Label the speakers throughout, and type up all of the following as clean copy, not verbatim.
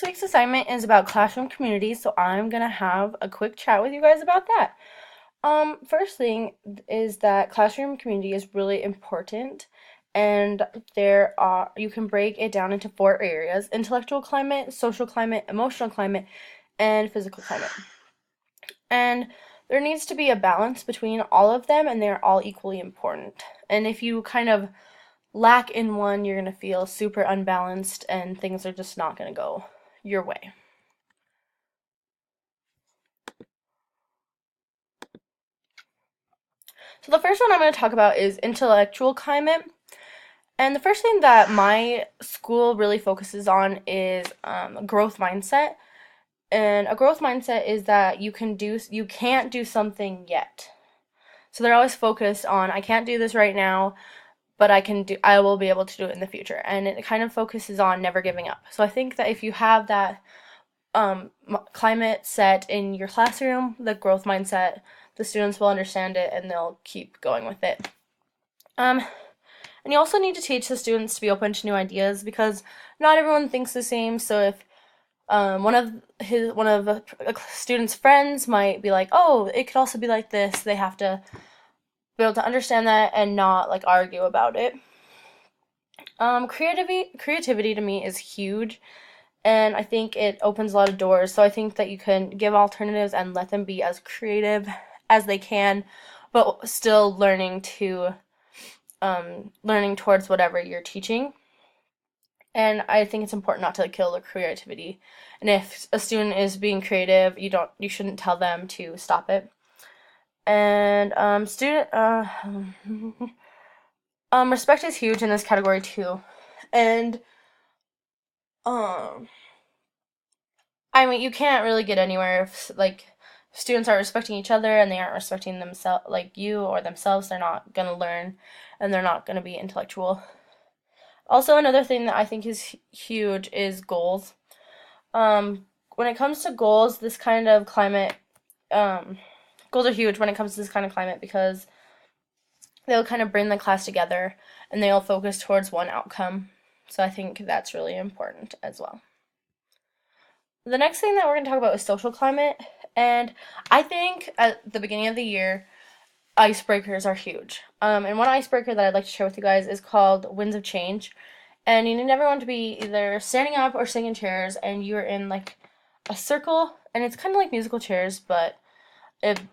Speaker 1: this week's assignment is about classroom community, so I'm gonna have a quick chat with you guys about that. First thing is that classroom community is really important, and you can break it down into four areas: intellectual climate, social climate, emotional climate, and physical climate. And there needs to be a balance between all of them, and they're all equally important. And if you kind of lack in one, you're going to feel super unbalanced and things are just not going to go your way. So the first one I'm going to talk about is intellectual climate. And the first thing that my school really focuses on is growth mindset. And a growth mindset is that you can't do something yet. So they're always focused on I can't do this right now, but I will be able to do it in the future. And it kind of focuses on never giving up. So I think that if you have that climate set in your classroom, the growth mindset, the students will understand it and they'll keep going with it. And you also need to teach the students to be open to new ideas because not everyone thinks the same. So if one of a student's friends might be like, "Oh, it could also be like this," they have to be able to understand that and not like argue about it. Creativity to me is huge, and I think it opens a lot of doors. So I think that you can give alternatives and let them be as creative as they can, but still learning towards whatever you're teaching. And I think it's important not to kill the creativity. And if a student is being creative, you shouldn't tell them to stop it. And respect is huge in this category too. And um I mean, you can't really get anywhere if like students aren't respecting each other and they aren't respecting themselves, like you or themselves. They're not gonna learn, and they're not gonna be intellectual. Also, another thing that I think is huge is goals. When it comes to goals, this kind of climate, goals are huge when it comes to this kind of climate because they'll kind of bring the class together and they'll focus towards one outcome. So I think that's really important as well. The next thing that we're going to talk about is social climate. And I think at the beginning of the year, icebreakers are huge. And one icebreaker that I'd like to share with you guys is called Winds of Change. And you need everyone to be either standing up or sitting in chairs, and you're in like a circle, and it's kind of like musical chairs, but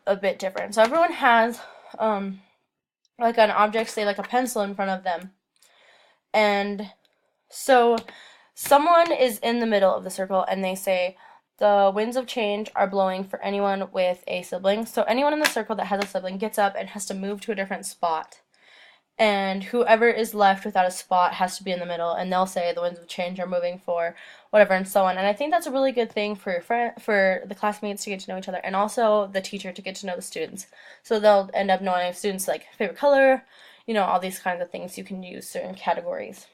Speaker 1: a bit different. So everyone has like an object, say like a pencil in front of them. And so someone is in the middle of the circle and they say, the winds of change are blowing for anyone with a sibling. So anyone in the circle that has a sibling gets up and has to move to a different spot. And whoever is left without a spot has to be in the middle, and they'll say the winds of change are moving for whatever and so on. And I think that's a really good thing for your for the classmates to get to know each other, and also the teacher to get to know the students. So they'll end up knowing students like favorite color, all these kinds of things. You can use certain categories.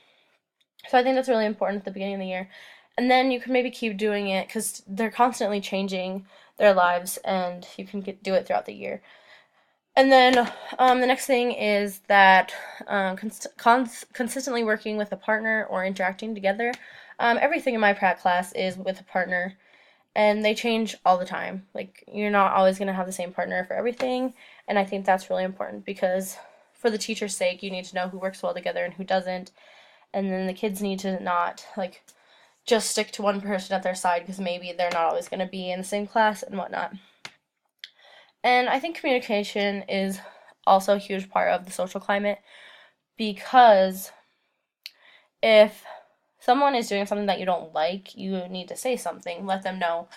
Speaker 1: So I think that's really important at the beginning of the year. And then you can maybe keep doing it because they're constantly changing their lives, and you can do it throughout the year. And then the next thing is that consistently working with a partner or interacting together. Everything in my prac class is with a partner, and they change all the time. Like, you're not always going to have the same partner for everything, and I think that's really important because for the teacher's sake, you need to know who works well together and who doesn't. And then the kids need to not, like, just stick to one person at their side because maybe they're not always going to be in the same class and whatnot. And I think communication is also a huge part of the social climate because if someone is doing something that you don't like, you need to say something. Let them know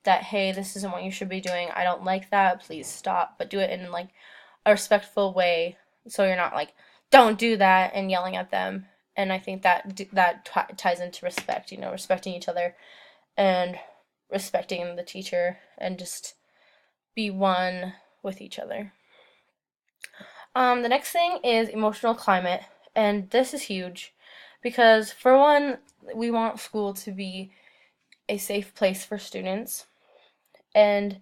Speaker 1: that, hey, this isn't what you should be doing. I don't like that. Please stop. But do it in like a respectful way, so you're not like, don't do that, and yelling at them. And I think that ties into respect, respecting each other and respecting the teacher and just be one with each other. The next thing is emotional climate, and this is huge because, for one, we want school to be a safe place for students, and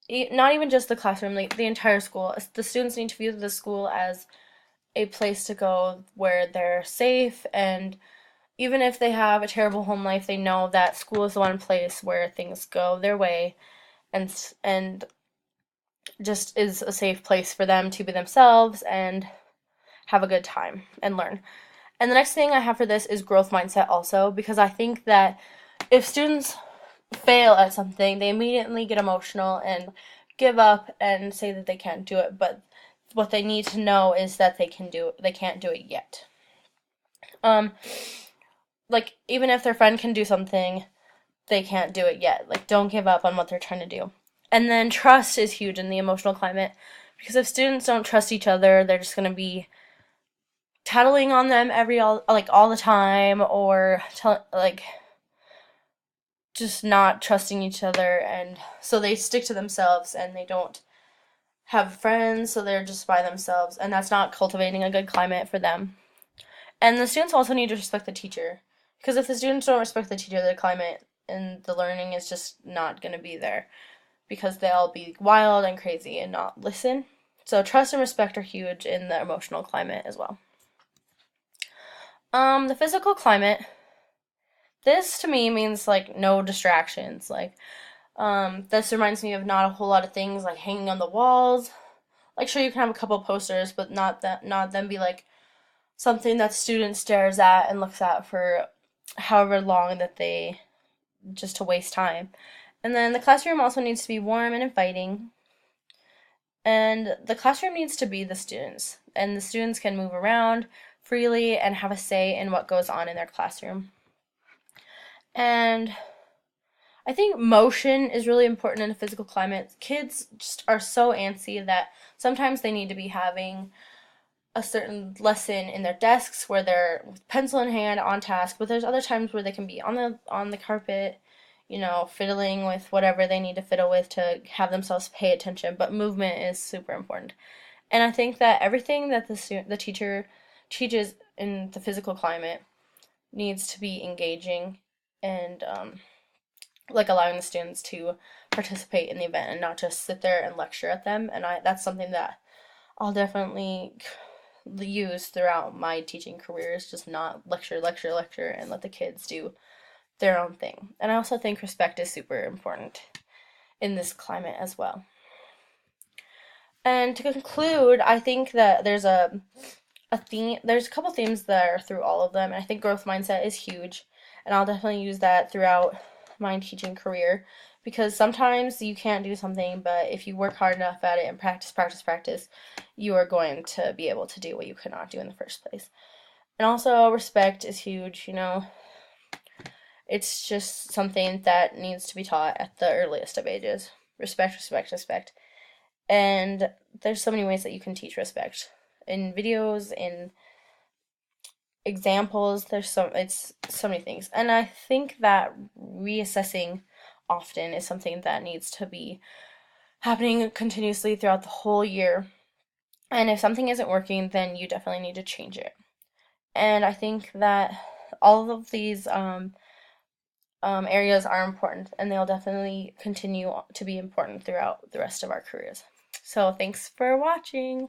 Speaker 1: not even just the classroom, like the entire school. The students need to view the school as a place to go where they're safe and even if they have a terrible home life, they know that school is the one place where things go their way, and just is a safe place for them to be themselves and have a good time and learn. And the next thing I have for this is growth mindset also, because I think that if students fail at something, they immediately get emotional and give up and say that they can't do it, but what they need to know is that they can't do it yet. Um like even if their friend can do something, they can't do it yet. Like don't give up on what they're trying to do. And then trust is huge in the emotional climate, because if students don't trust each other, they're just going to be tattling on them all the time, or like just not trusting each other, and so they stick to themselves and they don't have friends, so they're just by themselves, and that's not cultivating a good climate for them. And the students also need to respect the teacher, because if the students don't respect the teacher, the climate and the learning is just not going to be there, because they'll be wild and crazy and not listen. So trust and respect are huge in the emotional climate as well. The physical climate, this to me means like no distractions. Like this reminds me of not a whole lot of things like hanging on the walls. Like sure you can have a couple posters, but not them be like something that student stares at and looks at for however long that they just to waste time. And then the classroom also needs to be warm and inviting. And the classroom needs to be the students, and the students can move around freely and have a say in what goes on in their classroom. And I think motion is really important in a physical climate. Kids just are so antsy that sometimes they need to be having a certain lesson in their desks where they're with pencil in hand on task, but there's other times where they can be on the carpet, fiddling with whatever they need to fiddle with to have themselves pay attention. But movement is super important, and I think that everything that the teacher teaches in the physical climate needs to be engaging, and like allowing the students to participate in the event and not just sit there and lecture at them. And that's something that I'll definitely use throughout my teaching career, is just not lecture, lecture, lecture, and let the kids do their own thing. And I also think respect is super important in this climate as well. And to conclude, I think that there's a theme. There's a couple themes that are through all of them, and I think growth mindset is huge, and I'll definitely use that throughout my teaching career, because sometimes you can't do something, but if you work hard enough at it and practice, practice, practice, you are going to be able to do what you could not do in the first place. And also, respect is huge. It's just something that needs to be taught at the earliest of ages. Respect, respect, respect. And there's so many ways that you can teach respect in videos, in examples. It's so many things. And I think that reassessing often is something that needs to be happening continuously throughout the whole year. And if something isn't working, then you definitely need to change it. And I think that all of these areas are important, and they'll definitely continue to be important throughout the rest of our careers. So thanks for watching.